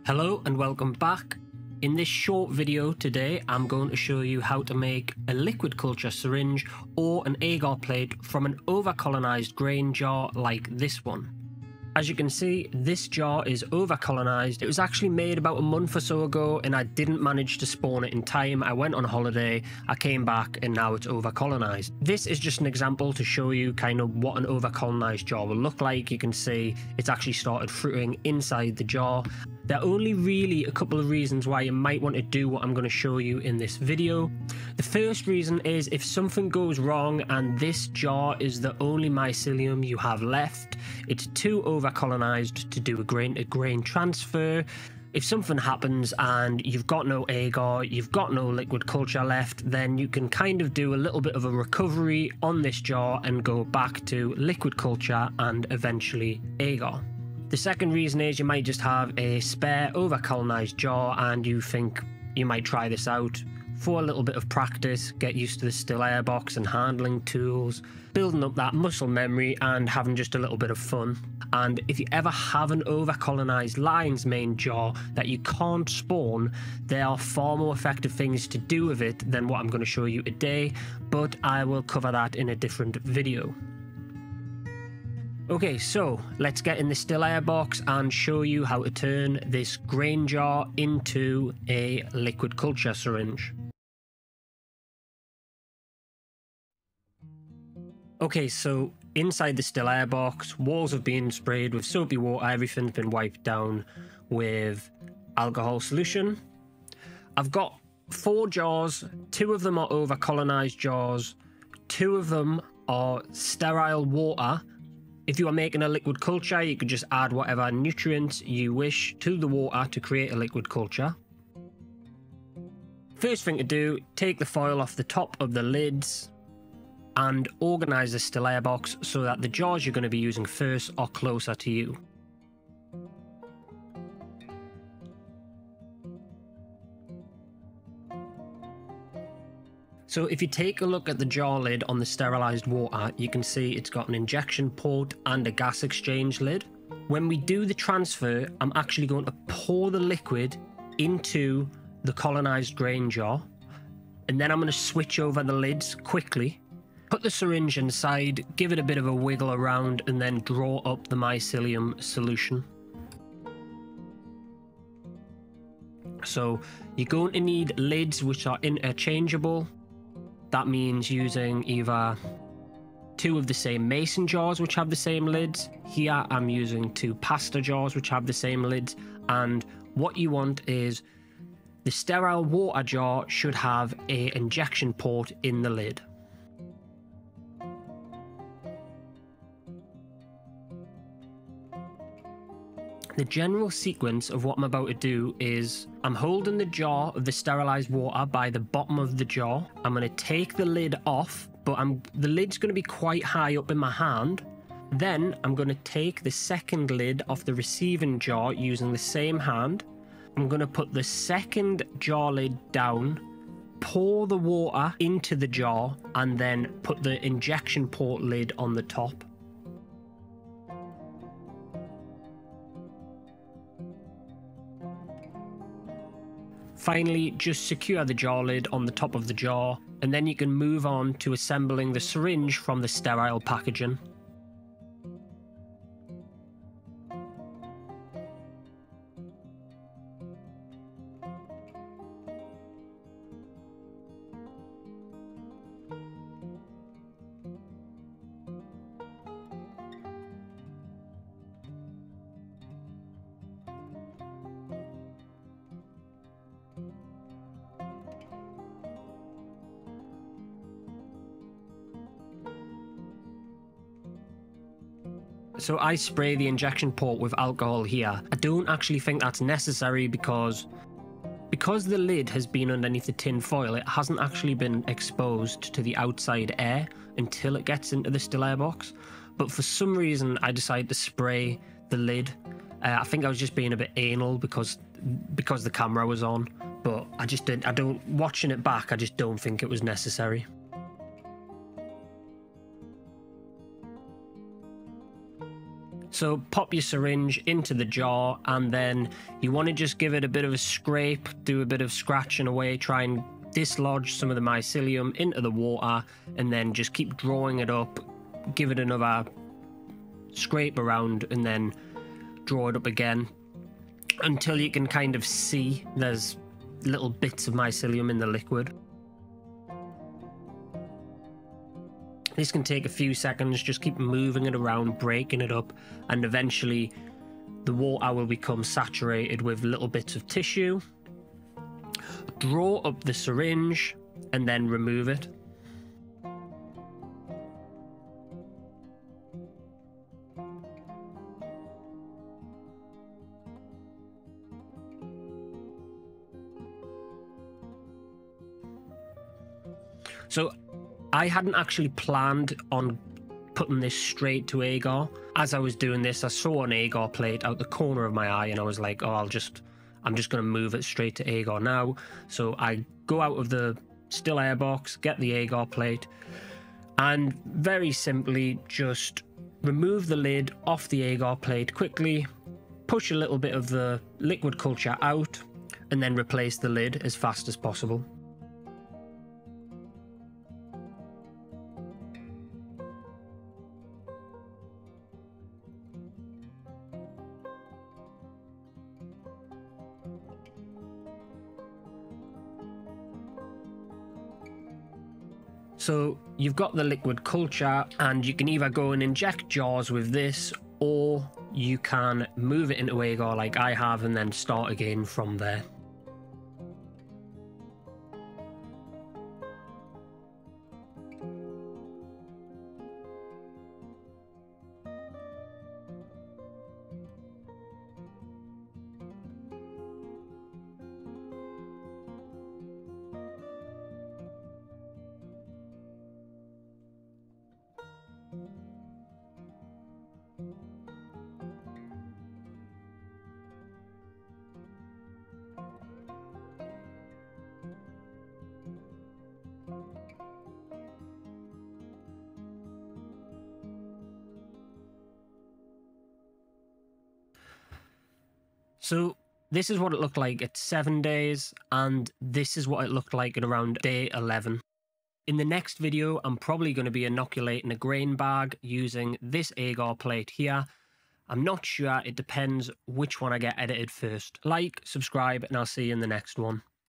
Hello and welcome back. In this short video today, I'm going to show you how to make a liquid culture syringe or an agar plate from an over-colonized grain jar like this one. As you can see, this jar is over-colonized. It was actually made about a month or so ago and I didn't manage to spawn it in time. I went on holiday, I came back and now it's over-colonized. This is just an example to show you kind of what an over-colonized jar will look like. You can see it's actually started fruiting inside the jar. There are only really a couple of reasons why you might want to do what I'm going to show you in this video. The first reason is if something goes wrong and this jar is the only mycelium you have left, it's too over-colonized to do a grain-to-grain transfer. If something happens and you've got no agar, you've got no liquid culture left, then you can kind of do a little bit of a recovery on this jar and go back to liquid culture and eventually agar. The second reason is you might just have a spare over-colonized jar and you think you might try this out for a little bit of practice, get used to the still air box and handling tools, building up that muscle memory and having just a little bit of fun. And if you ever have an over-colonized lion's mane jar that you can't spawn, there are far more effective things to do with it than what I'm going to show you today, but I will cover that in a different video. Okay, so let's get in the still air box and show you how to turn this grain jar into a liquid culture syringe. Okay, so inside the still air box, walls have been sprayed with soapy water, everything's been wiped down with alcohol solution. I've got 4 jars, 2 of them are over-colonized jars, 2 of them are sterile water. If you are making a liquid culture, you could just add whatever nutrients you wish to the water to create a liquid culture. First thing to do, take the foil off the top of the lids and organise the still air box so that the jars you're going to be using first are closer to you. So if you take a look at the jar lid on the sterilised water, you can see it's got an injection port and a gas exchange lid. When we do the transfer, I'm actually going to pour the liquid into the colonised grain jar, and then I'm going to switch over the lids quickly, put the syringe inside, give it a bit of a wiggle around, and then draw up the mycelium solution. So you're going to need lids which are interchangeable. That means using either 2 of the same mason jars which have the same lids. Here I'm using 2 pasta jars which have the same lids. And what you want is the sterile water jar should have an injection port in the lid. The general sequence of what I'm about to do is I'm holding the jar of the sterilised water by the bottom of the jar. I'm going to take the lid off, but the lid's going to be quite high up in my hand. Then I'm going to take the second lid off the receiving jar using the same hand. I'm going to put the second jar lid down, pour the water into the jar, and then put the injection port lid on the top. Finally, just secure the jar lid on the top of the jar, and then you can move on to assembling the syringe from the sterile packaging. So I spray the injection port with alcohol here. I don't actually think that's necessary because the lid has been underneath the tin foil, it hasn't actually been exposed to the outside air until it gets into the still air box. But for some reason I decided to spray the lid. I think I was just being a bit anal because the camera was on, but watching it back, I just don't think it was necessary. So pop your syringe into the jar, and then you want to just give it a bit of a scrape, do a bit of scratching away, try and dislodge some of the mycelium into the water, and then just keep drawing it up, give it another scrape around, and then draw it up again until you can kind of see there's little bits of mycelium in the liquid. This can take a few seconds, just keep moving it around, breaking it up, and eventually the water will become saturated with little bits of tissue. Draw up the syringe and then remove it. So I hadn't actually planned on putting this straight to agar. As I was doing this, I saw an agar plate out the corner of my eye, and I was like, oh, I'm just going to move it straight to agar now. So I go out of the still air box, get the agar plate, and very simply just remove the lid off the agar plate quickly, push a little bit of the liquid culture out, and then replace the lid as fast as possible. So you've got the liquid culture, and you can either go and inject jars with this, or you can move it into agar like I have and then start again from there. So this is what it looked like at 7 days, and this is what it looked like at around day 11. In the next video, I'm probably going to be inoculating a grain bag using this agar plate here. I'm not sure, it depends which one I get edited first. Like, subscribe, and I'll see you in the next one.